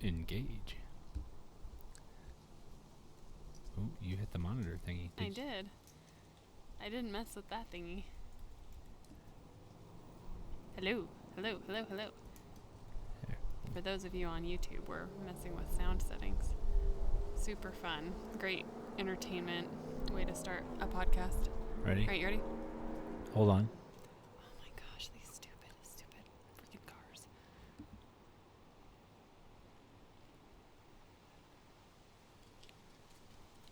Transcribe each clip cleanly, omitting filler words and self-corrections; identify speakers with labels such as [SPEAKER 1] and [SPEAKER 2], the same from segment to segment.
[SPEAKER 1] Engage. Oh, you hit the monitor thingy.
[SPEAKER 2] I did. I didn't mess with that thingy. Hello. Hello. Hello. Hello.
[SPEAKER 1] There.
[SPEAKER 2] For those of you on YouTube, we're messing with sound settings. Super fun. Great entertainment way to start a podcast.
[SPEAKER 1] Ready?
[SPEAKER 2] All right, you ready?
[SPEAKER 1] Hold on.
[SPEAKER 2] Oh my gosh, these stupid freaking cars.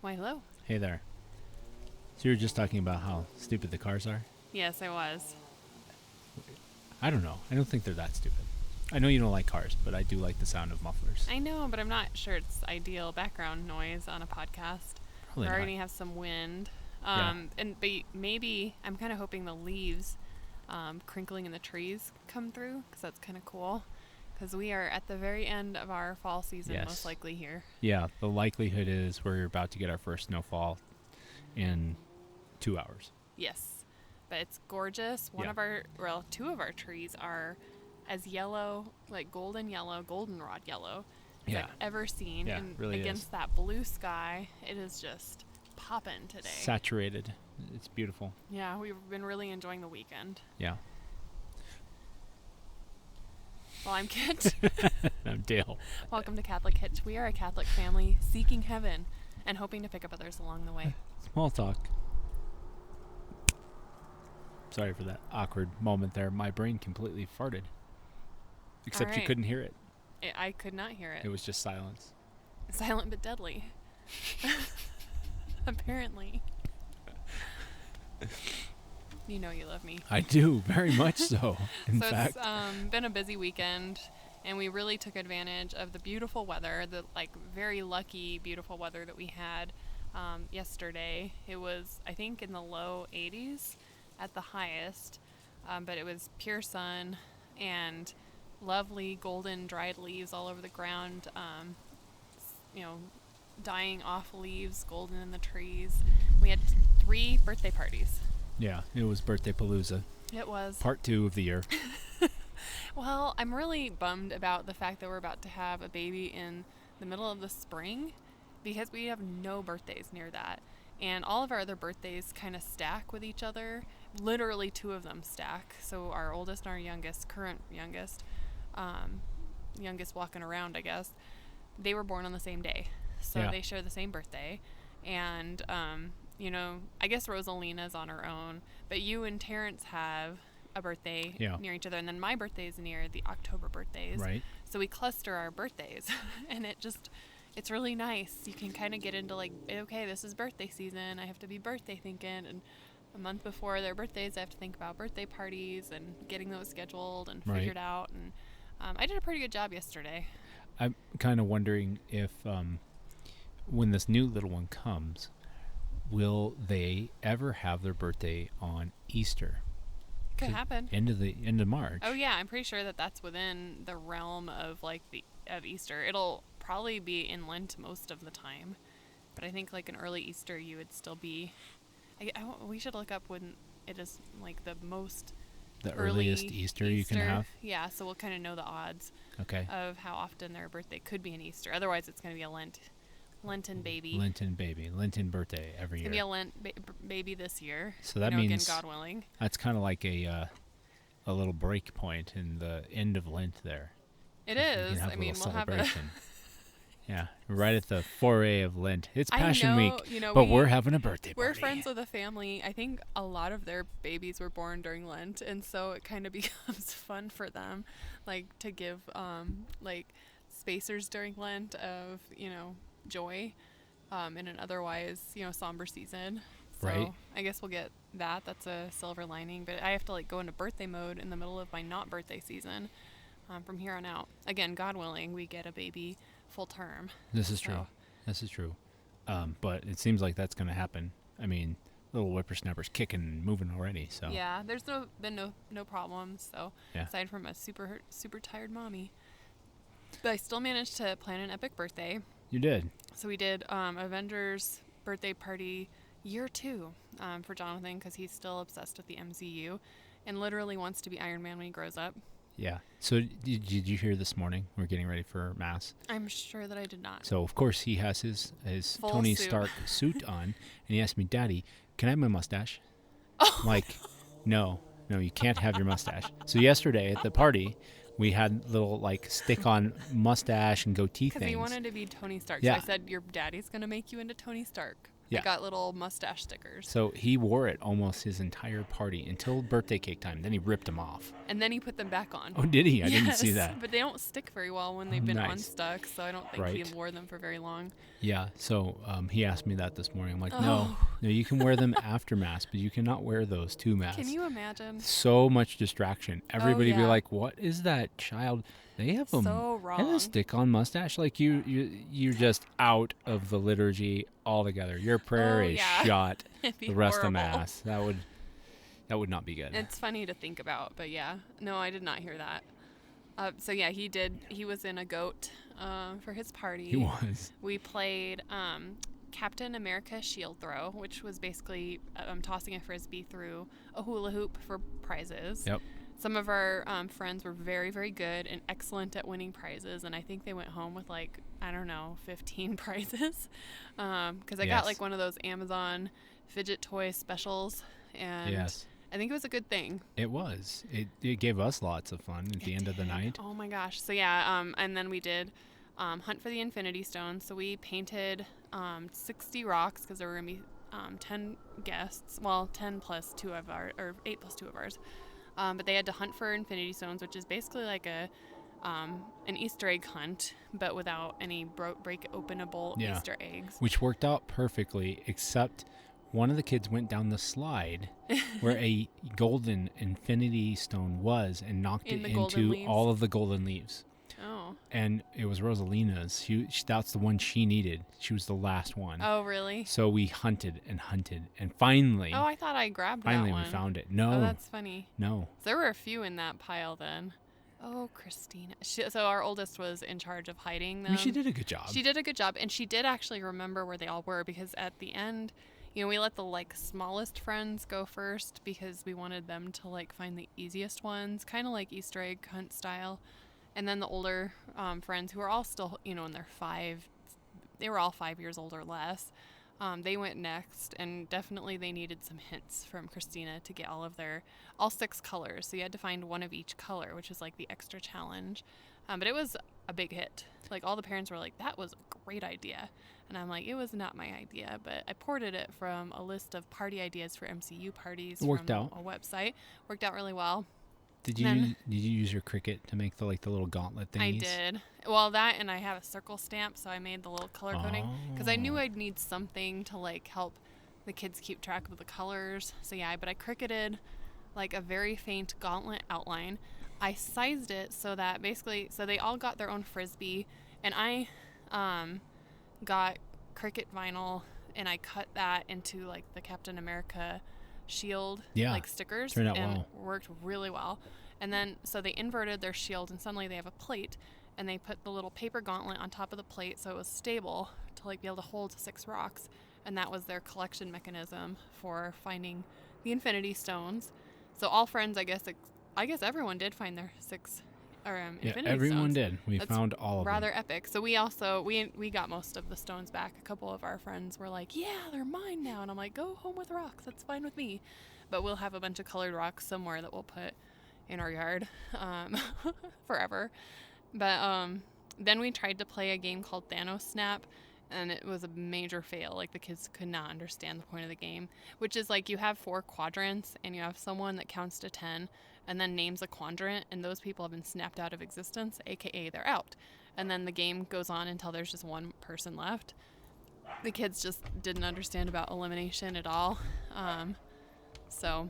[SPEAKER 2] Why, hello.
[SPEAKER 1] Hey there. So you were just talking about how stupid the cars are?
[SPEAKER 2] Yes, I was.
[SPEAKER 1] I don't know. I don't think they're that stupid. I know you don't like cars, but I do like the sound of mufflers.
[SPEAKER 2] I know, but I'm not sure it's ideal background noise on a podcast.
[SPEAKER 1] Probably
[SPEAKER 2] We
[SPEAKER 1] not.
[SPEAKER 2] already have some wind. But maybe I'm kind of hoping the leaves crinkling in the trees come through, because that's kind of cool. Because we are at the very end of our fall season,
[SPEAKER 1] Yes.
[SPEAKER 2] most likely here.
[SPEAKER 1] Yeah, the likelihood is we're about to get our first snowfall in 2 hours.
[SPEAKER 2] Yes, but it's gorgeous. Two of our trees are as yellow, like goldenrod yellow, as I've ever seen.
[SPEAKER 1] Yeah,
[SPEAKER 2] and
[SPEAKER 1] really
[SPEAKER 2] against
[SPEAKER 1] is.
[SPEAKER 2] that blue sky, it is just popping today.
[SPEAKER 1] Saturated. It's beautiful.
[SPEAKER 2] Yeah, we've been really enjoying the weekend.
[SPEAKER 1] Yeah.
[SPEAKER 2] Well, I'm Kit.
[SPEAKER 1] I'm Dale.
[SPEAKER 2] Welcome to Catholic Hitch. We are a Catholic family seeking heaven and hoping to pick up others along the way.
[SPEAKER 1] Small talk. Sorry for that awkward moment there. My brain completely farted. Except you
[SPEAKER 2] right.
[SPEAKER 1] couldn't hear it.
[SPEAKER 2] I could not hear it.
[SPEAKER 1] It was just silence.
[SPEAKER 2] Silent but deadly. Apparently. You know you love me.
[SPEAKER 1] I do, very much so. In
[SPEAKER 2] so
[SPEAKER 1] fact.
[SPEAKER 2] It's been a busy weekend, and we really took advantage of the beautiful weather, the very lucky, beautiful weather that we had yesterday. It was, I think, in the low 80s at the highest, but it was pure sun and lovely golden dried leaves all over the ground, dying off leaves, golden in the trees. We had 3 birthday parties.
[SPEAKER 1] Yeah, it was Birthday Palooza.
[SPEAKER 2] It was.
[SPEAKER 1] Part 2 of the year.
[SPEAKER 2] Well, I'm really bummed about the fact that we're about to have a baby in the middle of the spring, because we have no birthdays near that. And all of our other birthdays kind of stack with each other. Literally 2 of them stack. So our oldest and our youngest, current youngest walking around, I guess, they were born on the same day. So they share the same birthday. And, I guess Rosalina's on her own. But you and Terrence have a birthday near each other. And then my birthday is near the October birthdays.
[SPEAKER 1] Right.
[SPEAKER 2] So we cluster our birthdays. And it's really nice. You can kind of get into okay, this is birthday season. I have to be birthday thinking. And a month before their birthdays, I have to think about birthday parties and getting those scheduled and figured out. And I did a pretty good job yesterday.
[SPEAKER 1] I'm kind of wondering if when this new little one comes, will they ever have their birthday on Easter?
[SPEAKER 2] Could happen.
[SPEAKER 1] End of March.
[SPEAKER 2] Oh yeah, I'm pretty sure that's within the realm of of Easter. It'll probably be in Lent most of the time, but I think an early Easter you would still be. We should look up when it is the most.
[SPEAKER 1] The earliest Easter you can have?
[SPEAKER 2] Yeah, so we'll kind of know the odds of how often their birthday could be an Easter. Otherwise, it's going to be a Lenten baby.
[SPEAKER 1] Lenten birthday every year.
[SPEAKER 2] It's going to be a baby this year.
[SPEAKER 1] So that means,
[SPEAKER 2] again, God willing.
[SPEAKER 1] That's kind of like a little break point in the end of Lent there.
[SPEAKER 2] It is. I mean, we'll have a...
[SPEAKER 1] Yeah, right at the foray of Lent. It's Passion Week,
[SPEAKER 2] but
[SPEAKER 1] we're having a birthday party.
[SPEAKER 2] We're friends with a family. I think a lot of their babies were born during Lent, and so it kind of becomes fun for them, to give spacers during Lent of joy, in an otherwise somber season. So
[SPEAKER 1] right.
[SPEAKER 2] I guess we'll get that. That's a silver lining. But I have to go into birthday mode in the middle of my not birthday season. From here on out, again, God willing, we get a baby full term.
[SPEAKER 1] This is true. But it seems like that's going to happen. I mean, little whippersnapper's kicking and moving already. So
[SPEAKER 2] yeah, there's been no problems. So aside from a super tired mommy, but I still managed to plan an epic birthday.
[SPEAKER 1] You did.
[SPEAKER 2] So we did Avengers birthday party year 2 for Jonathan, because he's still obsessed with the MCU and literally wants to be Iron Man when he grows up.
[SPEAKER 1] Yeah. So did you hear this morning? We're getting ready for Mass.
[SPEAKER 2] I'm sure that I did not.
[SPEAKER 1] So, of course, he has his
[SPEAKER 2] Full
[SPEAKER 1] Tony
[SPEAKER 2] suit.
[SPEAKER 1] Stark suit on. And he asked me, Daddy, can I have my mustache?
[SPEAKER 2] Oh.
[SPEAKER 1] I'm like, no, you can't have your mustache. So yesterday at the party, we had little like stick-on mustache and goatee
[SPEAKER 2] Because he
[SPEAKER 1] things.
[SPEAKER 2] wanted to be Tony Stark.
[SPEAKER 1] Yeah.
[SPEAKER 2] So I said, your daddy's going to make you into Tony Stark.
[SPEAKER 1] Yeah.
[SPEAKER 2] I got little mustache stickers.
[SPEAKER 1] So he wore it almost his entire party until birthday cake time. Then he ripped them off.
[SPEAKER 2] And then he put them back on.
[SPEAKER 1] Oh, did he? I didn't
[SPEAKER 2] Yes,
[SPEAKER 1] see that.
[SPEAKER 2] But they don't stick very well when they've been
[SPEAKER 1] Nice.
[SPEAKER 2] unstuck, so I don't think he
[SPEAKER 1] Right.
[SPEAKER 2] wore them for very long.
[SPEAKER 1] Yeah. So he asked me that this morning. I'm like,
[SPEAKER 2] Oh.
[SPEAKER 1] no, you can wear them after Mass, but you cannot wear those to Mass.
[SPEAKER 2] Can you imagine?
[SPEAKER 1] So much distraction. Everybody be
[SPEAKER 2] yeah.
[SPEAKER 1] like, what is that child? They have
[SPEAKER 2] So
[SPEAKER 1] They have
[SPEAKER 2] wrong.
[SPEAKER 1] a stick-on mustache. Like you're just out of the liturgy altogether. Your prayer
[SPEAKER 2] Oh,
[SPEAKER 1] is
[SPEAKER 2] yeah.
[SPEAKER 1] shot.
[SPEAKER 2] It'd be
[SPEAKER 1] The rest
[SPEAKER 2] horrible.
[SPEAKER 1] of Mass. That would not be good.
[SPEAKER 2] It's funny to think about, but yeah. No, I did not hear that. So yeah, he was in a goat for his party.
[SPEAKER 1] He was.
[SPEAKER 2] We played Captain America Shield Throw, which was basically tossing a frisbee through a hula hoop for prizes.
[SPEAKER 1] Yep.
[SPEAKER 2] Some of our friends were very, very good and excellent at winning prizes, and I think they went home with 15 prizes. Because I got
[SPEAKER 1] Yes.
[SPEAKER 2] like one of those Amazon fidget toy specials, and
[SPEAKER 1] Yes.
[SPEAKER 2] I think it was a good thing.
[SPEAKER 1] It was. It gave us lots of fun at the end of the night.
[SPEAKER 2] Oh my gosh. So yeah, and then we did Hunt for the Infinity Stones. So we painted 60 rocks because there were going to be 10 guests. Well, 10 plus 2 of our, or 8 plus 2 of ours. But they had to hunt for Infinity Stones, which is basically like an Easter egg hunt, but without any break openable
[SPEAKER 1] Yeah.
[SPEAKER 2] Easter eggs.
[SPEAKER 1] Which worked out perfectly, except one of the kids went down the slide where a golden infinity stone was and knocked
[SPEAKER 2] In
[SPEAKER 1] it
[SPEAKER 2] the golden
[SPEAKER 1] into
[SPEAKER 2] leaves?
[SPEAKER 1] all of the golden leaves.
[SPEAKER 2] Oh.
[SPEAKER 1] And it was Rosalina's. That's the one she needed. She was the last one.
[SPEAKER 2] Oh, really?
[SPEAKER 1] So we hunted, and finally,
[SPEAKER 2] Oh, I thought I grabbed that
[SPEAKER 1] finally
[SPEAKER 2] one.
[SPEAKER 1] we found it.
[SPEAKER 2] Oh,
[SPEAKER 1] No,
[SPEAKER 2] that's funny.
[SPEAKER 1] no.
[SPEAKER 2] So there were a few in that pile then. Oh, Christina. So our oldest was in charge of hiding them.
[SPEAKER 1] I mean, she did a good job.
[SPEAKER 2] She did a good job, and she did actually remember where they all were, because at the end, we let the smallest friends go first because we wanted them to find the easiest ones, kind of like Easter egg hunt style. And then the older friends, who are all still, in their they were all 5 years old or less. They went next, and definitely they needed some hints from Christina to get all 6 colors. So you had to find one of each color, which is the extra challenge. But it was a big hit. All the parents were like, that was a great idea. And I'm like, it was not my idea, but I ported it from a list of party ideas for MCU parties.
[SPEAKER 1] It worked
[SPEAKER 2] from
[SPEAKER 1] out.
[SPEAKER 2] a website. Worked out really well.
[SPEAKER 1] Did
[SPEAKER 2] then-
[SPEAKER 1] you use your Cricut to make the little gauntlet thingies?
[SPEAKER 2] I did. Well, that, and I have a circle stamp, so I made the little color coding. Because I knew
[SPEAKER 1] Oh.
[SPEAKER 2] I'd need something to help the kids keep track of the colors. So yeah, but I Cricketed a very faint gauntlet outline. I sized it so that so they all got their own frisbee, and I got Cricut vinyl, and I cut that into the Captain America shield stickers.
[SPEAKER 1] Turned out
[SPEAKER 2] and
[SPEAKER 1] well.
[SPEAKER 2] worked really well. And then so they inverted their shield, and suddenly they have a plate, and they put the little paper gauntlet on top of the plate so it was stable to be able to hold 6 rocks, and that was their collection mechanism for finding the Infinity Stones. So all friends, I guess everyone did find their 6 Infinity Stones.
[SPEAKER 1] Everyone did. We
[SPEAKER 2] That's
[SPEAKER 1] found all of
[SPEAKER 2] rather
[SPEAKER 1] them.
[SPEAKER 2] epic. So we also we got most of the stones back. A couple of our friends were like, yeah, they're mine now, and I'm like, go home with rocks, that's fine with me. But we'll have a bunch of colored rocks somewhere that we'll put in our yard forever. But then we tried to play a game called Thanos Snap, and it was a major fail. The kids could not understand the point of the game, which is you have 4 quadrants, and you have someone that counts to 10 and then names a quadrant, and those people have been snapped out of existence, aka they're out. And then the game goes on until there's just one person left. The kids just didn't understand about elimination at all. So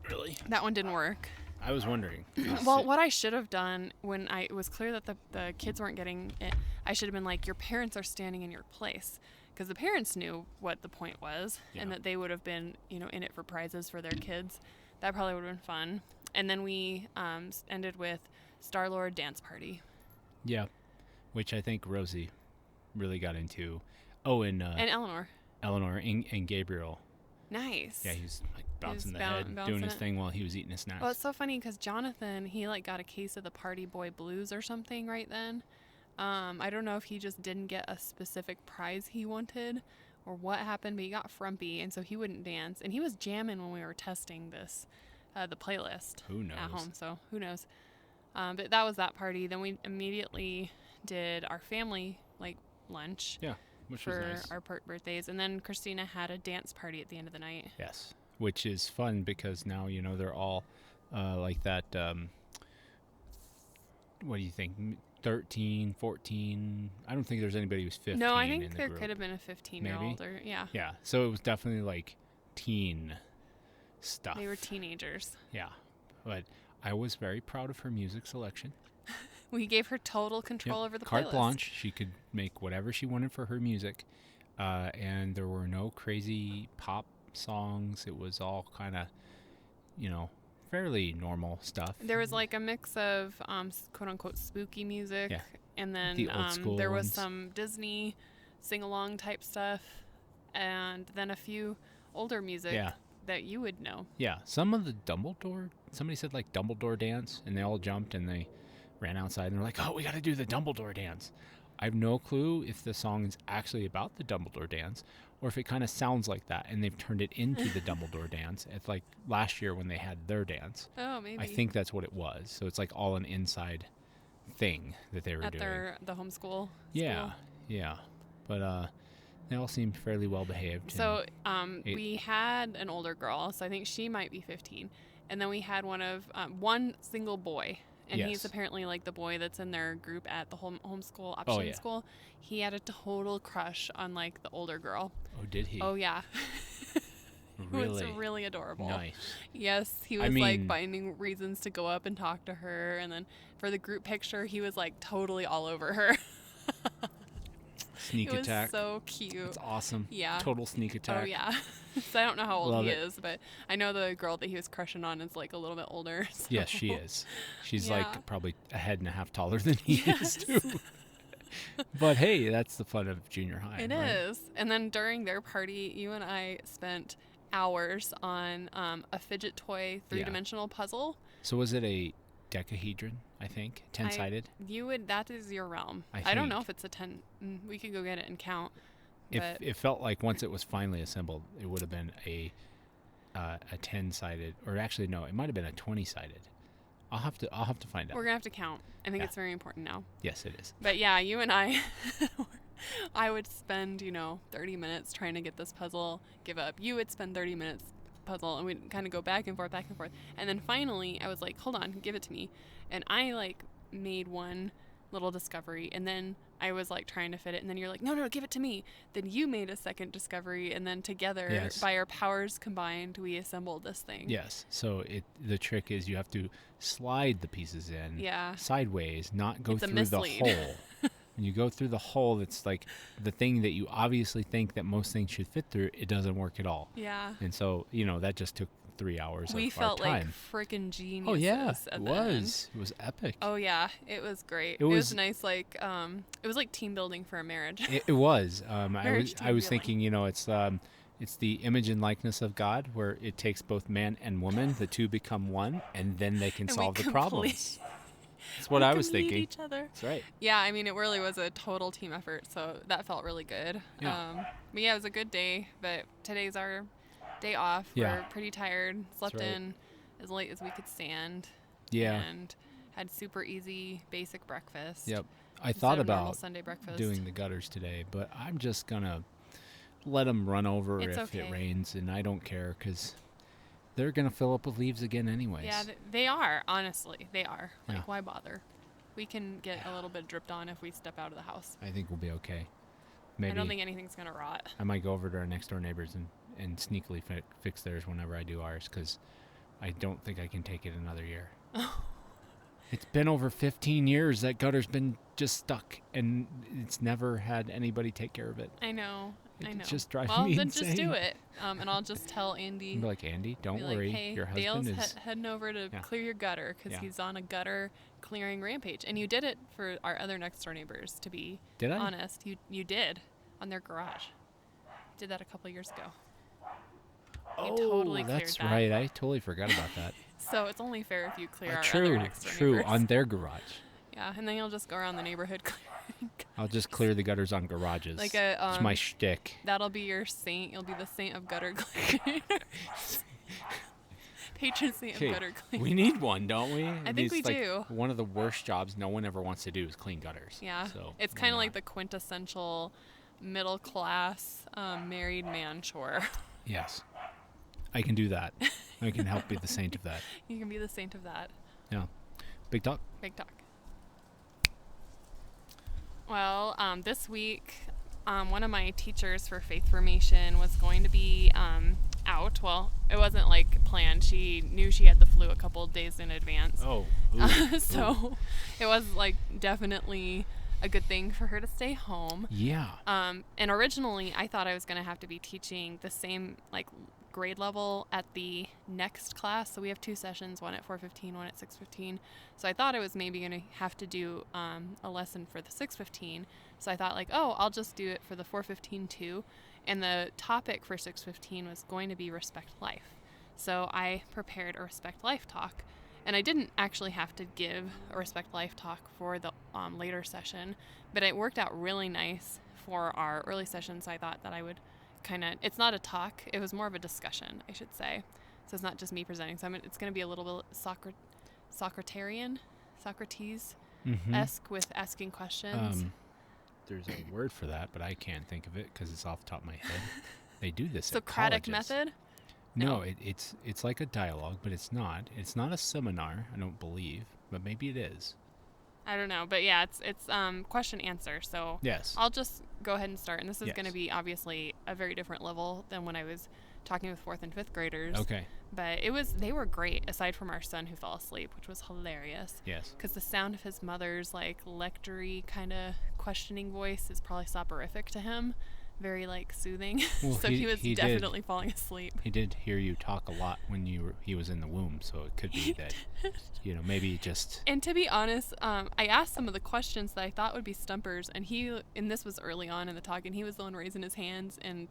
[SPEAKER 1] Really?
[SPEAKER 2] that one didn't work.
[SPEAKER 1] I was wondering.
[SPEAKER 2] Well, what I should have done when it was clear that the kids weren't getting it, I should have been like, your parents are standing in your place. Because the parents knew what the point was, and that they would have been, in it for prizes for their kids. That probably would have been fun. And then we ended with Star-Lord Dance Party.
[SPEAKER 1] Yeah, which I think Rosie really got into. Oh, and
[SPEAKER 2] And Eleanor.
[SPEAKER 1] Eleanor and Gabriel.
[SPEAKER 2] Nice.
[SPEAKER 1] Yeah, he was like
[SPEAKER 2] He was
[SPEAKER 1] bouncing the head, doing his
[SPEAKER 2] it.
[SPEAKER 1] thing while he was eating his snacks.
[SPEAKER 2] Well, it's so funny because Jonathan, he like got a case of the Party Boy Blues or something right then. I don't know if he just didn't get a specific prize he wanted or what happened, but he got frumpy, and so he wouldn't dance. And he was jamming when we were testing this, the playlist
[SPEAKER 1] Who knows?
[SPEAKER 2] at home, so who knows. But that was that party. Then we immediately did our family like lunch.
[SPEAKER 1] Yeah, which was
[SPEAKER 2] for
[SPEAKER 1] nice.
[SPEAKER 2] our birthdays, and then Christina had a dance party at the end of the night.
[SPEAKER 1] Yes, which is fun because now they're all like that. What do you think? 13, 14? I don't think there's anybody who's 15.
[SPEAKER 2] No, I
[SPEAKER 1] in
[SPEAKER 2] think
[SPEAKER 1] the
[SPEAKER 2] there
[SPEAKER 1] group.
[SPEAKER 2] could have been a 15-year-old or yeah.
[SPEAKER 1] Yeah, so it was definitely like teen stuff.
[SPEAKER 2] They were teenagers.
[SPEAKER 1] Yeah, but I was very proud of her music selection.
[SPEAKER 2] We gave her total control over the
[SPEAKER 1] Carte
[SPEAKER 2] playlist.
[SPEAKER 1] blanche. She could make whatever she wanted for her music, and there were no crazy pop songs. It was all kind of, fairly normal stuff.
[SPEAKER 2] There was like a mix of quote unquote spooky music,
[SPEAKER 1] Yeah.
[SPEAKER 2] and then
[SPEAKER 1] The old school
[SPEAKER 2] there was
[SPEAKER 1] ones.
[SPEAKER 2] some Disney sing along type stuff, and then a few older music
[SPEAKER 1] Yeah.
[SPEAKER 2] that you would know.
[SPEAKER 1] Yeah, some of the Dumbledore, somebody said like Dumbledore dance, and they all jumped and they ran outside and they're like, oh, we got to do the Dumbledore dance. I have no clue if the song is actually about the Dumbledore dance or if it kind of sounds like that and they've turned it into the Dumbledore dance. It's like last year when they had their dance.
[SPEAKER 2] Oh, maybe.
[SPEAKER 1] I think that's what it was. So it's like all an inside thing that they were
[SPEAKER 2] at
[SPEAKER 1] doing.
[SPEAKER 2] the homeschool.
[SPEAKER 1] Yeah,
[SPEAKER 2] school.
[SPEAKER 1] yeah. But they all seemed fairly well behaved.
[SPEAKER 2] So we had an older girl, so I think she might be 15, and then we had one single boy, and
[SPEAKER 1] Yes.
[SPEAKER 2] he's apparently like the boy that's in their group at the homeschool
[SPEAKER 1] Oh,
[SPEAKER 2] option
[SPEAKER 1] yeah.
[SPEAKER 2] school. He had a total crush on like the older girl.
[SPEAKER 1] Oh, did he?
[SPEAKER 2] Oh yeah.
[SPEAKER 1] Really?
[SPEAKER 2] It was really adorable.
[SPEAKER 1] Nice.
[SPEAKER 2] Yes, he was like finding reasons to go up and talk to her, and then for the group picture, he was like totally all over her.
[SPEAKER 1] Sneak
[SPEAKER 2] it was
[SPEAKER 1] attack.
[SPEAKER 2] so cute.
[SPEAKER 1] It's awesome.
[SPEAKER 2] Yeah.
[SPEAKER 1] Total sneak attack.
[SPEAKER 2] Oh yeah. So I don't know how old
[SPEAKER 1] Love
[SPEAKER 2] he
[SPEAKER 1] it.
[SPEAKER 2] is, but I know the girl that he was crushing on is like a little bit older. So.
[SPEAKER 1] Yes, she is. She's
[SPEAKER 2] Yeah.
[SPEAKER 1] like probably a head and a half taller than he is
[SPEAKER 2] Yes.
[SPEAKER 1] too. But hey, that's the fun of junior high.
[SPEAKER 2] It
[SPEAKER 1] right?
[SPEAKER 2] is. And then during their party, you and I spent hours on a fidget toy 3-dimensional puzzle.
[SPEAKER 1] So was it a decahedron? I think 10-sided.
[SPEAKER 2] That is your realm.
[SPEAKER 1] I
[SPEAKER 2] I don't know
[SPEAKER 1] think.
[SPEAKER 2] if it's a 10. We could go get it and count.
[SPEAKER 1] If
[SPEAKER 2] But
[SPEAKER 1] it felt like once it was finally assembled, it would have been a 10-sided, or actually no, it might have been a 20-sided. I'll have to find out.
[SPEAKER 2] we're gonna have to count. I think
[SPEAKER 1] Yeah.
[SPEAKER 2] it's very important now.
[SPEAKER 1] Yes, it is.
[SPEAKER 2] But yeah, you and I, I would spend 30 minutes trying to get this puzzle, give up. You would spend 30 minutes puzzle, and we'd kind of go back and forth, and then finally I was like, hold on, give it to me. And I like made one little discovery, and then I was like trying to fit it, and then you're like, no, give it to me. Then you made a second discovery, and then together,
[SPEAKER 1] Yes.
[SPEAKER 2] by our powers combined, we assembled this thing.
[SPEAKER 1] Yes. So the trick is you have to slide the pieces in
[SPEAKER 2] Yeah.
[SPEAKER 1] sideways, not go
[SPEAKER 2] It's a
[SPEAKER 1] through the
[SPEAKER 2] mislead.
[SPEAKER 1] hole. When you go through the hole, it's like the thing that you obviously think that most things should fit through, it doesn't work at all.
[SPEAKER 2] Yeah.
[SPEAKER 1] And so, that just took 3 hours
[SPEAKER 2] We
[SPEAKER 1] of
[SPEAKER 2] felt
[SPEAKER 1] our
[SPEAKER 2] like
[SPEAKER 1] time.
[SPEAKER 2] freaking geniuses.
[SPEAKER 1] Oh yeah,
[SPEAKER 2] at
[SPEAKER 1] it
[SPEAKER 2] the end.
[SPEAKER 1] was. It was epic.
[SPEAKER 2] Oh yeah, it was great.
[SPEAKER 1] It
[SPEAKER 2] It was
[SPEAKER 1] was-
[SPEAKER 2] nice, like it was like team building for a marriage.
[SPEAKER 1] It was.
[SPEAKER 2] Marriage
[SPEAKER 1] I was
[SPEAKER 2] team
[SPEAKER 1] thinking, it's the image and likeness of God, where it takes both man and woman, the two become one, and then they can
[SPEAKER 2] And we
[SPEAKER 1] solve the
[SPEAKER 2] complete-
[SPEAKER 1] problems. That's what I was
[SPEAKER 2] complete
[SPEAKER 1] thinking.
[SPEAKER 2] Each other.
[SPEAKER 1] That's right.
[SPEAKER 2] Yeah, I mean, it really was a total team effort, so that felt really good.
[SPEAKER 1] Yeah.
[SPEAKER 2] But yeah, it was a good day. But today's our day off.
[SPEAKER 1] Yeah.
[SPEAKER 2] We're pretty tired. Slept
[SPEAKER 1] right.
[SPEAKER 2] in as late as we could stand.
[SPEAKER 1] Yeah.
[SPEAKER 2] And had super easy, basic breakfast.
[SPEAKER 1] Yep. I
[SPEAKER 2] instead
[SPEAKER 1] thought
[SPEAKER 2] of normal
[SPEAKER 1] about
[SPEAKER 2] Sunday breakfast.
[SPEAKER 1] doing the gutters today, but I'm just gonna let them run over
[SPEAKER 2] It's
[SPEAKER 1] if it
[SPEAKER 2] okay.
[SPEAKER 1] rains, and I don't care because they're gonna fill up with leaves again anyways.
[SPEAKER 2] Yeah, they are. Honestly, they are. Like,
[SPEAKER 1] Yeah.
[SPEAKER 2] why bother? We can get a little bit dripped on if we step out of the house.
[SPEAKER 1] I think we'll be okay.
[SPEAKER 2] I
[SPEAKER 1] Maybe
[SPEAKER 2] don't think anything's gonna rot.
[SPEAKER 1] I might go over to our next door neighbors and sneakily fix theirs whenever I do ours, because I don't think I can take it another year. It's been over 15 years that gutter's been just stuck, and it's never had anybody take care of it.
[SPEAKER 2] I know. I
[SPEAKER 1] It's
[SPEAKER 2] know.
[SPEAKER 1] just driving
[SPEAKER 2] well,
[SPEAKER 1] me
[SPEAKER 2] then just
[SPEAKER 1] insane.
[SPEAKER 2] do it. And I'll just tell Andy.
[SPEAKER 1] I'd be like, Andy, don't
[SPEAKER 2] be like,
[SPEAKER 1] worry,
[SPEAKER 2] hey,
[SPEAKER 1] your
[SPEAKER 2] Dale's
[SPEAKER 1] husband is.
[SPEAKER 2] heading over to
[SPEAKER 1] Yeah.
[SPEAKER 2] clear your gutter because
[SPEAKER 1] Yeah.
[SPEAKER 2] he's on a gutter clearing rampage. And you did it for our other next door neighbors. To be
[SPEAKER 1] Did I?
[SPEAKER 2] honest, you did on their garage. Did that a couple years ago. We
[SPEAKER 1] Oh,
[SPEAKER 2] totally cleared
[SPEAKER 1] that's
[SPEAKER 2] that.
[SPEAKER 1] right. I totally forgot about that.
[SPEAKER 2] So it's only fair if you clear our other
[SPEAKER 1] True,
[SPEAKER 2] next door
[SPEAKER 1] true.
[SPEAKER 2] neighbors.
[SPEAKER 1] On their garage.
[SPEAKER 2] Yeah, and then you'll just go around the neighborhood clearing.
[SPEAKER 1] I'll just clear the gutters on garages.
[SPEAKER 2] Like a,
[SPEAKER 1] it's my shtick.
[SPEAKER 2] That'll be your saint. You'll be the saint of gutter cleaning. Patron saint of gutter cleaning.
[SPEAKER 1] We need one, don't we?
[SPEAKER 2] I think we do.
[SPEAKER 1] One of the worst jobs no one ever wants to do is clean gutters.
[SPEAKER 2] Yeah,
[SPEAKER 1] so
[SPEAKER 2] it's kind of like the quintessential middle class married man chore.
[SPEAKER 1] Yes, I can do that. I can help be the saint of that.
[SPEAKER 2] You can be the saint of that.
[SPEAKER 1] Yeah, big talk.
[SPEAKER 2] Big talk. Well, this week, one of my teachers for faith formation was going to be out. Well, it wasn't like planned. She knew she had the flu a couple of days in advance.
[SPEAKER 1] Oh,
[SPEAKER 2] so it was like definitely a good thing for her to stay home.
[SPEAKER 1] Yeah.
[SPEAKER 2] And originally I thought I was going to have to be teaching the same like grade level at the next class. So we have 2 sessions, one at 4:15, one at 6:15. So I thought I was maybe going to have to do a lesson for the 6:15. So I thought like, oh, I'll just do it for the 4:15 too. And the topic for 6:15 was going to be respect life. So I prepared a respect life talk. And I didn't actually have to give a respect life talk for the later session, but it worked out really nice for our early session. So I thought that I would it's not a talk, it was more of a discussion, I should say. So it's not just me presenting. So it's going to be a little bit Socrates-esque with asking questions.
[SPEAKER 1] There's a word for that, but I can't think of it because it's off the top of my head. They do this
[SPEAKER 2] Socratic
[SPEAKER 1] at colleges.
[SPEAKER 2] method?
[SPEAKER 1] No, it's like a dialogue, but it's not. It's not a seminar, I don't believe, but maybe it is.
[SPEAKER 2] I don't know, but yeah, it's question answer. So
[SPEAKER 1] yes,
[SPEAKER 2] I'll just go ahead and start. And this is
[SPEAKER 1] yes.
[SPEAKER 2] going to be obviously a very different level than when I was talking with 4th and 5th graders.
[SPEAKER 1] Okay.
[SPEAKER 2] But they were great, aside from our son who fell asleep, which was hilarious.
[SPEAKER 1] Yes.
[SPEAKER 2] Because the sound of his mother's like lectory kind of questioning voice is probably soporific to him. Very like soothing.
[SPEAKER 1] Well,
[SPEAKER 2] so he was definitely falling asleep.
[SPEAKER 1] He did hear you talk a lot when he was in the womb, so it could be that maybe just.
[SPEAKER 2] And to be honest, I asked some of the questions that I thought would be stumpers, and this was early on in the talk, and he was the one raising his hands and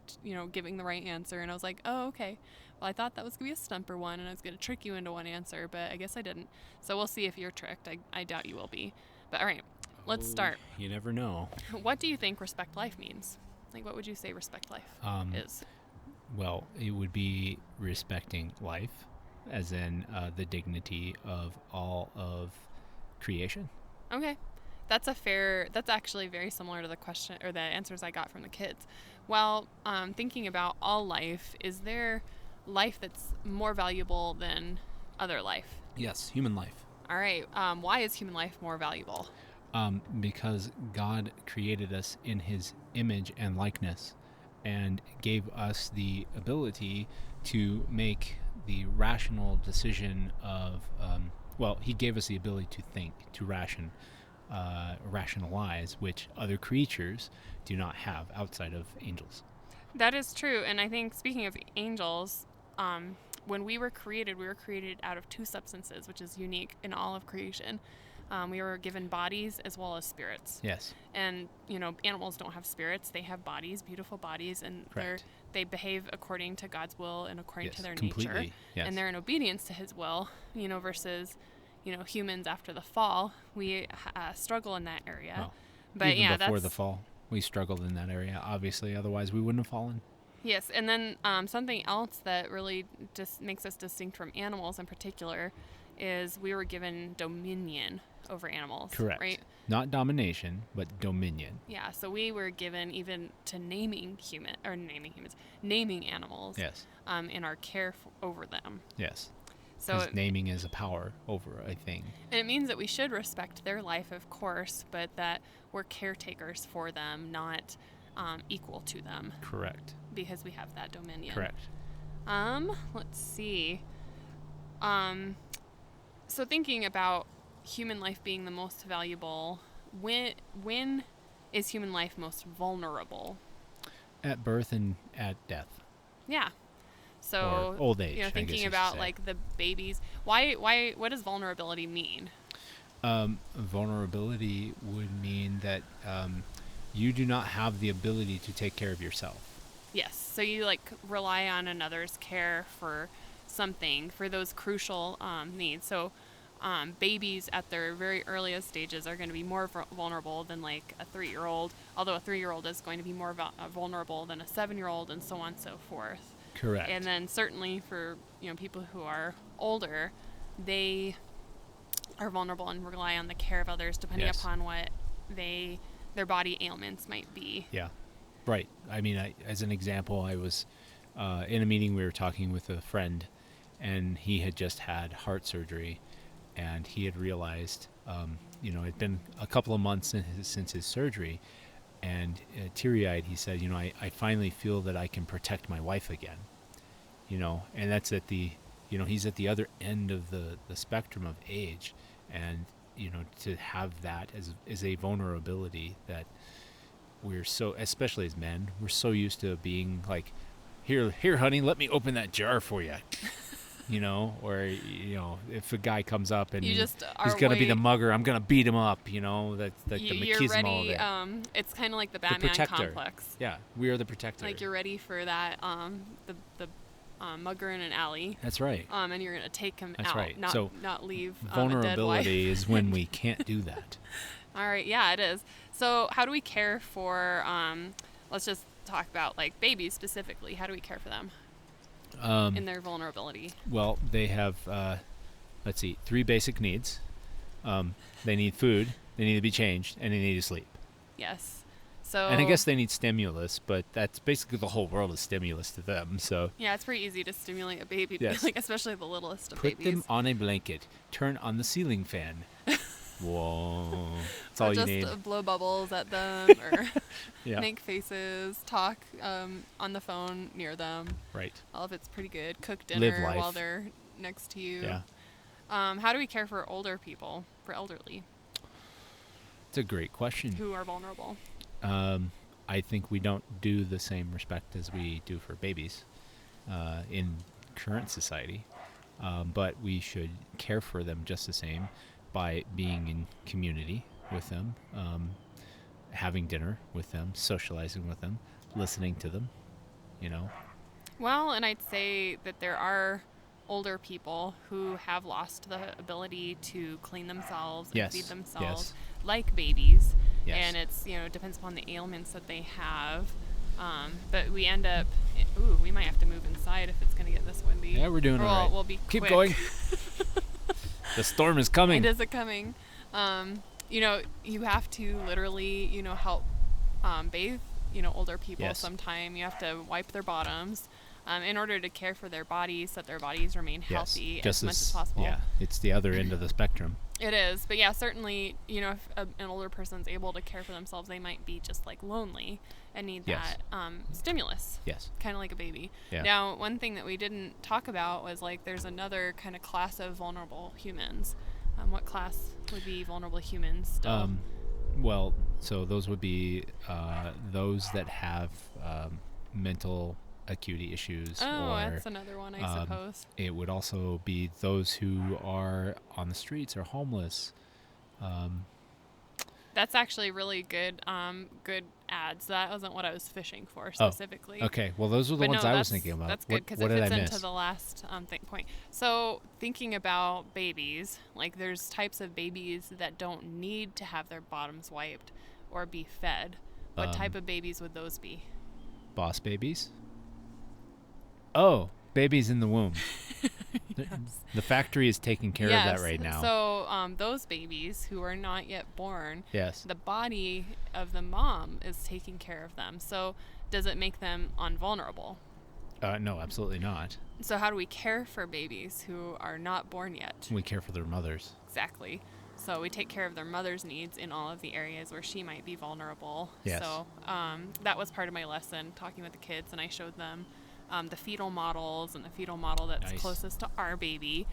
[SPEAKER 2] giving the right answer, and I was like, oh, okay. Well, I thought that was gonna be a stumper one, and I was gonna trick you into one answer, but I guess I didn't. So we'll see if you're tricked. I doubt you will be. But all right, let's start.
[SPEAKER 1] You never know.
[SPEAKER 2] What do you think respect life means? Like, what would you say respect life is?
[SPEAKER 1] Well, it would be respecting life, as in the dignity of all of creation.
[SPEAKER 2] Okay. That's actually very similar to the question or the answers I got from the kids. Well, thinking about all life, is there life that's more valuable than other life?
[SPEAKER 1] Yes, human life.
[SPEAKER 2] All right. Why is human life more valuable?
[SPEAKER 1] Because God created us in his image and likeness and gave us the ability to make the rational decision of, he gave us the ability to think, to rationalize, which other creatures do not have outside of angels.
[SPEAKER 2] That is true. And I think, speaking of angels, when we were created out of 2 substances, which is unique in all of creation. We were given bodies as well as spirits.
[SPEAKER 1] Yes.
[SPEAKER 2] And, animals don't have spirits. They have bodies, beautiful bodies, and they behave according to God's will and according to their nature.
[SPEAKER 1] Yes.
[SPEAKER 2] And they're in obedience to his will, versus, humans after the fall. We struggle in that area.
[SPEAKER 1] Well,
[SPEAKER 2] but
[SPEAKER 1] even before the fall, we struggled in that area, obviously. Otherwise, we wouldn't have fallen.
[SPEAKER 2] Yes, and then something else that really just makes us distinct from animals in particular is we were given dominion over animals.
[SPEAKER 1] Correct.
[SPEAKER 2] Right?
[SPEAKER 1] Not domination, but dominion.
[SPEAKER 2] Yeah, so we were given even to naming animals.
[SPEAKER 1] Yes.
[SPEAKER 2] In our care over them.
[SPEAKER 1] Yes.
[SPEAKER 2] So
[SPEAKER 1] Because naming is a power over a thing.
[SPEAKER 2] And it means that we should respect their life, of course, but that we're caretakers for them, not equal to them.
[SPEAKER 1] Correct.
[SPEAKER 2] Because we have that dominion.
[SPEAKER 1] Correct.
[SPEAKER 2] Let's see. So thinking about human life being the most valuable, when is human life most vulnerable?
[SPEAKER 1] At birth and at death.
[SPEAKER 2] Yeah. So
[SPEAKER 1] or old age.
[SPEAKER 2] Thinking about like the babies. What does vulnerability mean?
[SPEAKER 1] Vulnerability would mean that you do not have the ability to take care of yourself.
[SPEAKER 2] Yes. So you like rely on another's care for something, for those crucial needs. So babies at their very earliest stages are going to be more vulnerable than like a 3-year-old, although a 3-year-old is going to be more vulnerable than a 7-year-old, and so on and so forth.
[SPEAKER 1] Correct.
[SPEAKER 2] And then certainly for people who are older, they are vulnerable and rely on the care of others depending
[SPEAKER 1] Yes.
[SPEAKER 2] upon what their body ailments might be.
[SPEAKER 1] Yeah. Right. I mean, as an example, I was in a meeting. We were talking with a friend, and he had just had heart surgery, and he had realized, it'd been a couple of months since his surgery, and teary-eyed, he said, I finally feel that I can protect my wife again, and that's at the, he's at the other end of the spectrum of age, and, to have that as a vulnerability that we're so, especially as men, we're so used to being like, here, honey, let me open that jar for you. Or if a guy comes up and he's gonna be the mugger, I'm gonna beat him up. That's like the machismo
[SPEAKER 2] ready.
[SPEAKER 1] there.
[SPEAKER 2] It's kind of like the Batman complex.
[SPEAKER 1] Yeah, we are the protector.
[SPEAKER 2] Like you're ready for that. The mugger in an alley.
[SPEAKER 1] That's right.
[SPEAKER 2] And you're gonna take him
[SPEAKER 1] That's
[SPEAKER 2] out.
[SPEAKER 1] right.
[SPEAKER 2] Not leave
[SPEAKER 1] vulnerability
[SPEAKER 2] a dead
[SPEAKER 1] is when we can't do that.
[SPEAKER 2] All right. Yeah, it is. So how do we care for? Let's just talk about like babies specifically. How do we care for them? In their vulnerability.
[SPEAKER 1] Well, they have, 3 basic needs. They need food, they need to be changed, and they need to sleep.
[SPEAKER 2] Yes. So.
[SPEAKER 1] And I guess they need stimulus, but that's basically the whole world is stimulus to them. So.
[SPEAKER 2] Yeah, it's pretty easy to stimulate a baby,
[SPEAKER 1] yes.
[SPEAKER 2] like especially the littlest of
[SPEAKER 1] babies.
[SPEAKER 2] Put
[SPEAKER 1] them on a blanket. Turn on the ceiling fan. Whoa. That's all you need.
[SPEAKER 2] Just blow bubbles at them or make faces, talk on the phone near them.
[SPEAKER 1] Right.
[SPEAKER 2] All of it's pretty good. Cook dinner
[SPEAKER 1] Live life.
[SPEAKER 2] while they're next to you.
[SPEAKER 1] Yeah.
[SPEAKER 2] How do we care for older people, for elderly?
[SPEAKER 1] It's a great question.
[SPEAKER 2] Who are vulnerable?
[SPEAKER 1] I think we don't do the same respect as we do for babies in current society, but we should care for them just the same by being in community with them, having dinner with them, socializing with them, listening to them,
[SPEAKER 2] Well, and I'd say that there are older people who have lost the ability to clean themselves and feed themselves like babies.
[SPEAKER 1] Yes.
[SPEAKER 2] And it's, depends upon the ailments that they have. But we end up, we might have to move inside if it's going to get this windy.
[SPEAKER 1] Yeah, we're doing all right.
[SPEAKER 2] We'll be
[SPEAKER 1] Keep
[SPEAKER 2] quick.
[SPEAKER 1] going. The storm is coming.
[SPEAKER 2] It is coming. You have to literally, help bathe, older people sometime. You have to wipe their bottoms in order to care for their bodies, so that their bodies remain healthy as much as possible.
[SPEAKER 1] Yeah, it's the other end of the spectrum.
[SPEAKER 2] It is. But yeah, certainly, if an older person's able to care for themselves, they might be just like lonely and need that stimulus.
[SPEAKER 1] Yes.
[SPEAKER 2] Kind of like a baby.
[SPEAKER 1] Yeah.
[SPEAKER 2] Now, one thing that we didn't talk about was like there's another kind of class of vulnerable humans. What class would be vulnerable humans still?
[SPEAKER 1] Well, so those would be those that have mental acuity issues.
[SPEAKER 2] Oh,
[SPEAKER 1] or,
[SPEAKER 2] that's another one, I suppose.
[SPEAKER 1] It would also be those who are on the streets or homeless.
[SPEAKER 2] That's actually really good ads. That wasn't what I was fishing for specifically.
[SPEAKER 1] Oh, okay. Well, those were the ones I was thinking about.
[SPEAKER 2] That's good because it fits into the last point. So thinking about babies, like there's types of babies that don't need to have their bottoms wiped or be fed. What type of babies would those be?
[SPEAKER 1] Boss babies? Oh, babies in the womb.
[SPEAKER 2] Yes.
[SPEAKER 1] The factory is taking care of that right now.
[SPEAKER 2] So those babies who are not yet born,
[SPEAKER 1] the
[SPEAKER 2] body of the mom is taking care of them. So does it make them invulnerable?
[SPEAKER 1] No, absolutely not.
[SPEAKER 2] So how do we care for babies who are not born yet?
[SPEAKER 1] We care for their mothers.
[SPEAKER 2] Exactly. So we take care of their mother's needs in all of the areas where she might be vulnerable.
[SPEAKER 1] Yes.
[SPEAKER 2] So that was part of my lesson, talking with the kids, and I showed them the fetal models and the fetal model that's closest to our baby,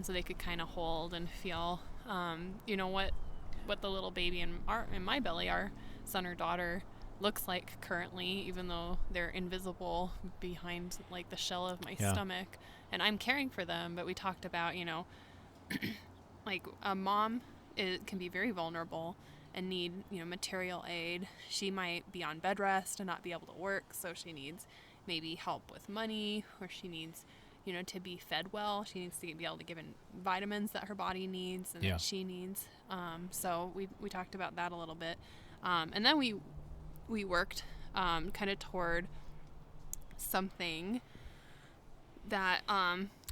[SPEAKER 2] so they could kind of hold and feel, what the little baby in my belly, our son or daughter, looks like currently, even though they're invisible behind like the shell of my stomach, and I'm caring for them. But we talked about, like a mom can be very vulnerable and need, material aid. She might be on bed rest and not be able to work, so she needs maybe help with money, or she needs, to be fed well. She needs to be able to give in vitamins that her body needs and that she needs. So we talked about that a little bit. And then we worked kind of toward something that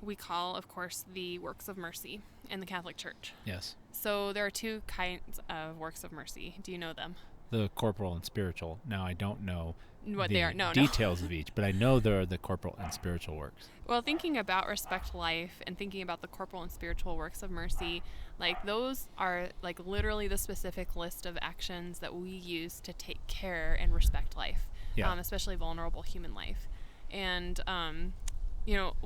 [SPEAKER 2] we call, of course, the works of mercy in the Catholic Church.
[SPEAKER 1] Yes.
[SPEAKER 2] So there are two kinds of works of mercy. Do you know them?
[SPEAKER 1] The corporal and spiritual. Now, I don't know
[SPEAKER 2] what
[SPEAKER 1] the
[SPEAKER 2] they are. No,
[SPEAKER 1] details of each, but I know there are the corporal and spiritual works.
[SPEAKER 2] Well, thinking about Respect Life and thinking about the corporal and spiritual works of mercy, like those are like literally the specific list of actions that we use to take care and respect life, especially vulnerable human life. And,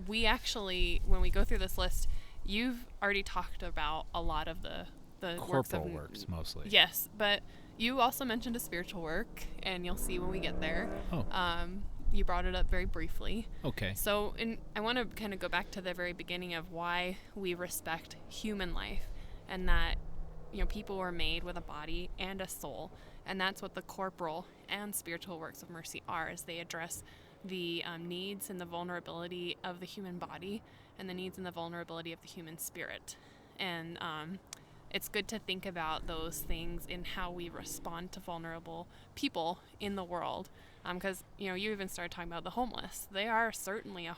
[SPEAKER 2] we actually, when we go through this list, you've already talked about a lot of the
[SPEAKER 1] corporal works mostly.
[SPEAKER 2] Yes, but you also mentioned a spiritual work, and you'll see when we get there.
[SPEAKER 1] Oh.
[SPEAKER 2] You brought it up very briefly.
[SPEAKER 1] Okay.
[SPEAKER 2] So I want to kind of go back to the very beginning of why we respect human life, and that, people were made with a body and a soul, and that's what the corporal and spiritual works of mercy are, is they address the needs and the vulnerability of the human body and the needs and the vulnerability of the human spirit. And it's good to think about those things in how we respond to vulnerable people in the world. Because, you even started talking about the homeless. They are certainly a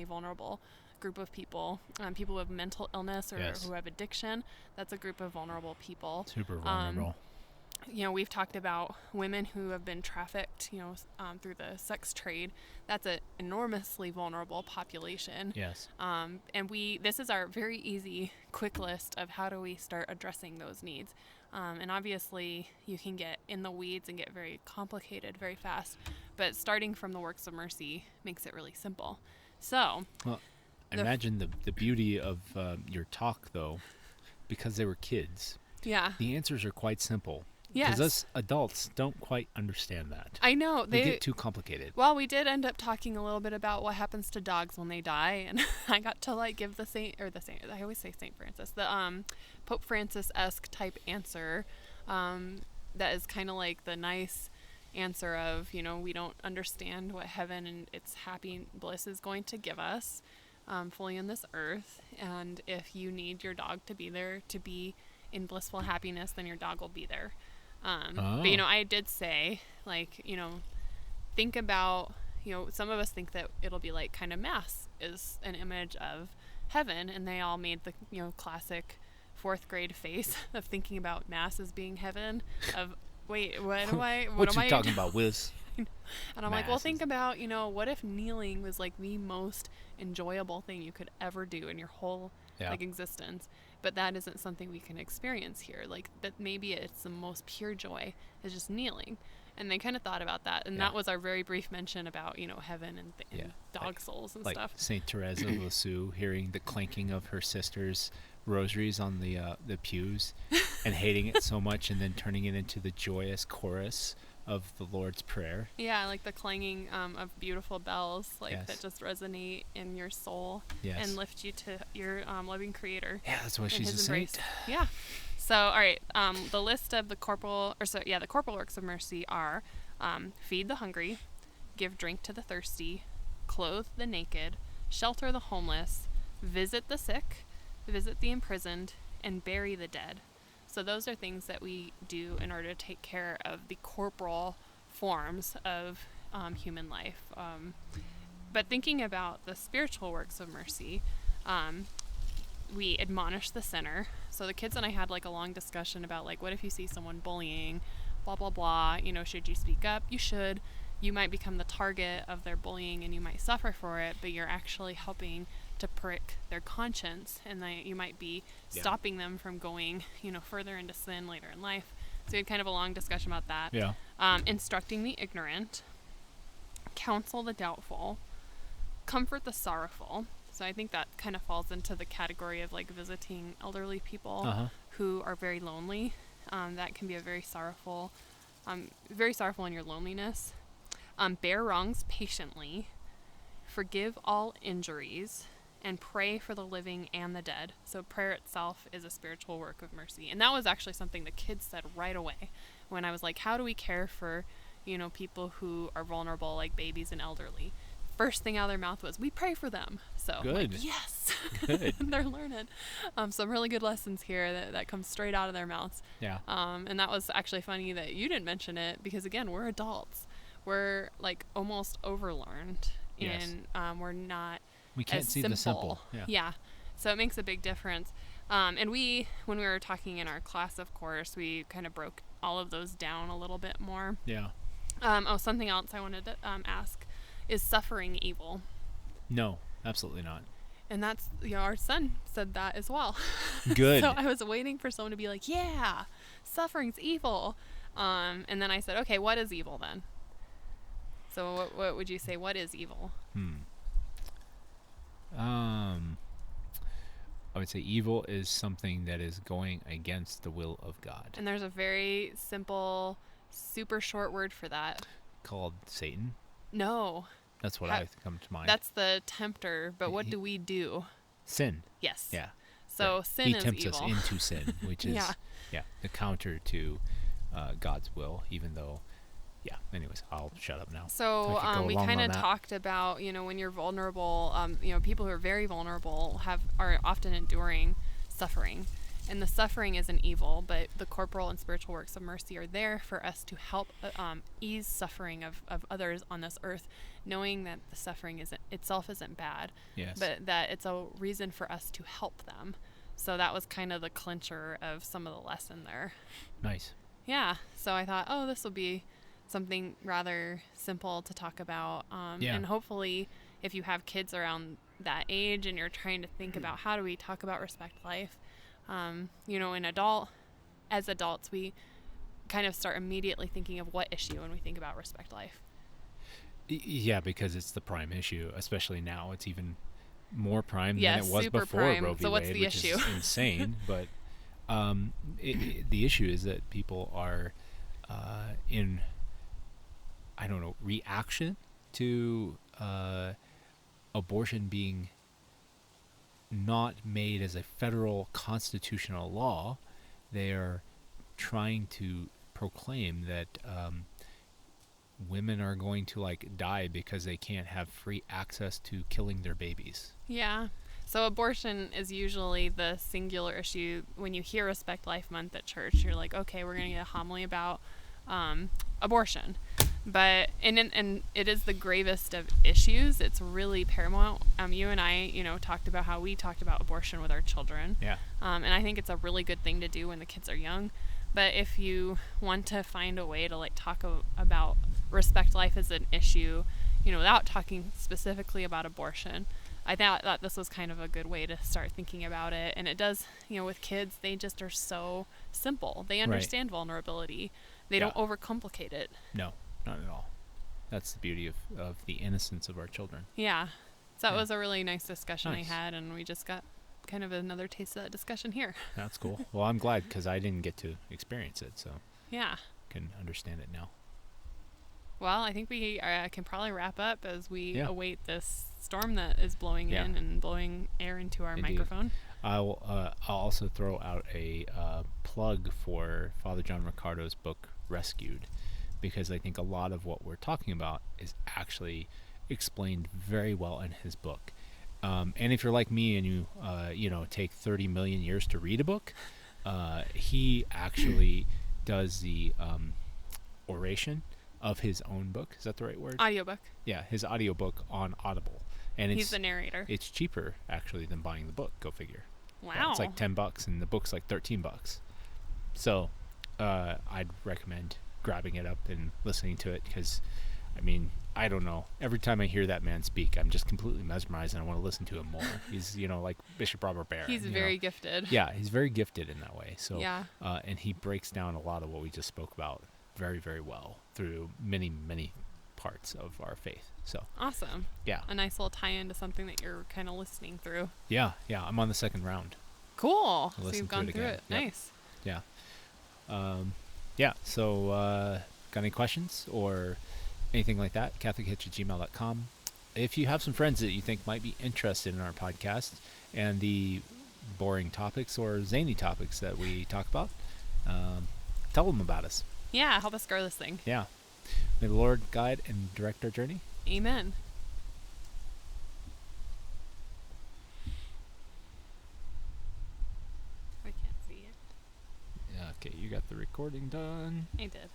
[SPEAKER 2] vulnerable group of people. People with mental illness or who have addiction, that's a group of vulnerable people.
[SPEAKER 1] Super vulnerable.
[SPEAKER 2] We've talked about women who have been trafficked, through the sex trade. That's an enormously vulnerable population.
[SPEAKER 1] Yes.
[SPEAKER 2] And this is our very easy, quick list of how do we start addressing those needs. And obviously you can get in the weeds and get very complicated very fast, but starting from the works of mercy makes it really simple. So,
[SPEAKER 1] well, imagine the beauty of your talk, though, because they were kids.
[SPEAKER 2] Yeah.
[SPEAKER 1] The answers are quite simple.
[SPEAKER 2] Yes.
[SPEAKER 1] Because us adults don't quite understand that.
[SPEAKER 2] I know.
[SPEAKER 1] They get too complicated.
[SPEAKER 2] Well, we did end up talking a little bit about what happens to dogs when they die, and I got to give I always say Saint Francis, the Pope Francis-esque type answer that is kind of like the nice answer of, we don't understand what heaven and its happy bliss is going to give us fully in this earth, and if you need your dog to be there to be in blissful happiness, then your dog will be there. But, I did say, think about, some of us think that it'll be like kind of Mass is an image of heaven, and they all made the, classic 4th grade face of thinking about Mass as being heaven, of, wait, what am I?
[SPEAKER 1] What you talking about, Wiz?
[SPEAKER 2] And I'm like, well, think about, what if kneeling was like the most enjoyable thing you could ever do in your whole existence? But that isn't something we can experience here. That maybe it's the most pure joy is just kneeling. And they kind of thought about that. And that was our very brief mention about, heaven and dog souls and stuff.
[SPEAKER 1] Saint Therese of Lisieux hearing the clanking of her sister's rosaries on the pews and hating it so much, and then turning it into the joyous chorus of the Lord's Prayer.
[SPEAKER 2] Yeah, like the clanging of beautiful bells, that just resonate in your soul and lift you to your loving Creator.
[SPEAKER 1] Yeah, that's why she's a saint.
[SPEAKER 2] Yeah. So, all right, the list of the corporal works of mercy are feed the hungry, give drink to the thirsty, clothe the naked, shelter the homeless, visit the sick, visit the imprisoned, and bury the dead. So those are things that we do in order to take care of the corporal forms of human life. But thinking about the spiritual works of mercy, we admonish the sinner. So the kids and I had a long discussion about what if you see someone bullying, blah, blah, blah, should you speak up? You should. You might become the target of their bullying and you might suffer for it, but you're actually helping to prick their conscience, and you might be stopping them from going, further into sin later in life. So we had kind of a long discussion about that.
[SPEAKER 1] Yeah.
[SPEAKER 2] Instructing the ignorant, counsel the doubtful, comfort the sorrowful. So I think that kind of falls into the category of visiting elderly people who are very lonely. That can be a very sorrowful in your loneliness. Bear wrongs patiently, forgive all injuries, and pray for the living and the dead. So prayer itself is a spiritual work of mercy. And that was actually something the kids said right away when I was like, how do we care for, people who are vulnerable, like babies and elderly? First thing out of their mouth was, we pray for them. So
[SPEAKER 1] Good.
[SPEAKER 2] like, yes.
[SPEAKER 1] Good.
[SPEAKER 2] They're learning some really good lessons here that come straight out of their mouths.
[SPEAKER 1] Yeah.
[SPEAKER 2] And that was actually funny that you didn't mention it, because again, we're adults. We're like almost overlearned.
[SPEAKER 1] Yes.
[SPEAKER 2] And we're not
[SPEAKER 1] We can't
[SPEAKER 2] as
[SPEAKER 1] see the simple.
[SPEAKER 2] Yeah. So it makes a big difference. And when we were talking in our class, of course, we kind of broke all of those down a little bit more.
[SPEAKER 1] Yeah.
[SPEAKER 2] Something else I wanted to ask, is suffering evil?
[SPEAKER 1] No, absolutely not.
[SPEAKER 2] And that's, our son said that as well.
[SPEAKER 1] Good.
[SPEAKER 2] So I was waiting for someone to be like, yeah, suffering's evil. And then I said, okay, what is evil then? So what would you say? What is evil?
[SPEAKER 1] I would say evil is something that is going against the will of God.
[SPEAKER 2] And there's a very simple, super short word for that.
[SPEAKER 1] Called Satan.
[SPEAKER 2] No.
[SPEAKER 1] That's what I come to mind.
[SPEAKER 2] That's the tempter, but what do we do?
[SPEAKER 1] Sin.
[SPEAKER 2] Yes.
[SPEAKER 1] Yeah.
[SPEAKER 2] So
[SPEAKER 1] right.
[SPEAKER 2] sin
[SPEAKER 1] he
[SPEAKER 2] is
[SPEAKER 1] tempts
[SPEAKER 2] evil.
[SPEAKER 1] us into sin, which is
[SPEAKER 2] Yeah.
[SPEAKER 1] the counter to God's will, even though anyways, I'll shut up now.
[SPEAKER 2] So we kind of talked about, when you're vulnerable, people who are very vulnerable are often enduring suffering. And the suffering isn't evil, but the corporal and spiritual works of mercy are there for us to help ease suffering of others on this earth, knowing that the suffering isn't bad,
[SPEAKER 1] yes,
[SPEAKER 2] but that it's a reason for us to help them. So that was kind of the clincher of some of the lesson there.
[SPEAKER 1] Nice.
[SPEAKER 2] Yeah. So I thought, this will be something rather simple to talk about. And hopefully if you have kids around that age and you're trying to think about how do we talk about respect life, as adults, we kind of start immediately thinking of what issue when we think about respect life.
[SPEAKER 1] Yeah, because it's the prime issue, especially now. It's even more prime than it was
[SPEAKER 2] super
[SPEAKER 1] before
[SPEAKER 2] prime.
[SPEAKER 1] Roe v.
[SPEAKER 2] So what's
[SPEAKER 1] Wade,
[SPEAKER 2] the
[SPEAKER 1] which
[SPEAKER 2] issue?
[SPEAKER 1] is insane. But the issue is that people are in, reaction to abortion being not made as a federal constitutional law. They are trying to proclaim that women are going to die because they can't have free access to killing their babies.
[SPEAKER 2] Yeah. So abortion is usually the singular issue. When you hear Respect Life Month at church, you're like, okay, we're going to get a homily about abortion. But and it is the gravest of issues. It's really paramount. You and I, talked about how we talked about abortion with our children.
[SPEAKER 1] Yeah.
[SPEAKER 2] And I think it's a really good thing to do when the kids are young. But if you want to find a way to talk about respect life as an issue, without talking specifically about abortion, I thought that this was kind of a good way to start thinking about it. And it does, with kids, they just are so simple. They understand vulnerability. They don't overcomplicate it.
[SPEAKER 1] No. Not at all. That's the beauty of the innocence of our children.
[SPEAKER 2] Yeah. So that was a really nice discussion
[SPEAKER 1] Nice.
[SPEAKER 2] I had, and we just got kind of another taste of that discussion here.
[SPEAKER 1] That's cool. Well, I'm glad because I didn't get to experience it, so
[SPEAKER 2] Yeah.
[SPEAKER 1] can understand it now.
[SPEAKER 2] Well, I think we can probably wrap up as we
[SPEAKER 1] Yeah.
[SPEAKER 2] await this storm that is blowing
[SPEAKER 1] Yeah.
[SPEAKER 2] in and blowing air into our
[SPEAKER 1] Indeed.
[SPEAKER 2] microphone.
[SPEAKER 1] I'll also throw out a plug for Father John Riccardo's book, Rescued, because I think a lot of what we're talking about is actually explained very well in his book. And if you're like me and you take 30 million years to read a book, he actually does the oration of his own book. Is that the right word?
[SPEAKER 2] Audiobook.
[SPEAKER 1] Yeah, his audiobook on Audible. And
[SPEAKER 2] He's the narrator.
[SPEAKER 1] It's cheaper actually than buying the book. Go figure.
[SPEAKER 2] Wow.
[SPEAKER 1] Yeah, it's like $10 and the book's like $13. So I'd recommend grabbing it up and listening to it because, I don't know. Every time I hear that man speak, I'm just completely mesmerized and I want to listen to him more. He's, like Bishop Robert Barron.
[SPEAKER 2] He's very gifted.
[SPEAKER 1] Yeah, he's very gifted in that way. So,
[SPEAKER 2] Yeah.
[SPEAKER 1] And he breaks down a lot of what we just spoke about very, very well through many, many parts of our faith. So
[SPEAKER 2] Awesome.
[SPEAKER 1] yeah.
[SPEAKER 2] A nice little tie-in to something that you're kind of listening through.
[SPEAKER 1] Yeah. I'm on the second round.
[SPEAKER 2] Cool.
[SPEAKER 1] I'll
[SPEAKER 2] So
[SPEAKER 1] listen
[SPEAKER 2] you've
[SPEAKER 1] to
[SPEAKER 2] gone
[SPEAKER 1] it
[SPEAKER 2] through
[SPEAKER 1] again.
[SPEAKER 2] it.
[SPEAKER 1] Yep.
[SPEAKER 2] Nice.
[SPEAKER 1] Yeah. So got any questions or anything like that? CatholicHitch@gmail.com. if you have some friends that you think might be interested in our podcast and the boring topics or zany topics that we talk about, tell them about us.
[SPEAKER 2] Yeah, help us grow this thing.
[SPEAKER 1] Yeah. May the Lord guide and direct our journey.
[SPEAKER 2] Amen. I can't see it.
[SPEAKER 1] Yeah, okay, you got the recording done.
[SPEAKER 2] I did.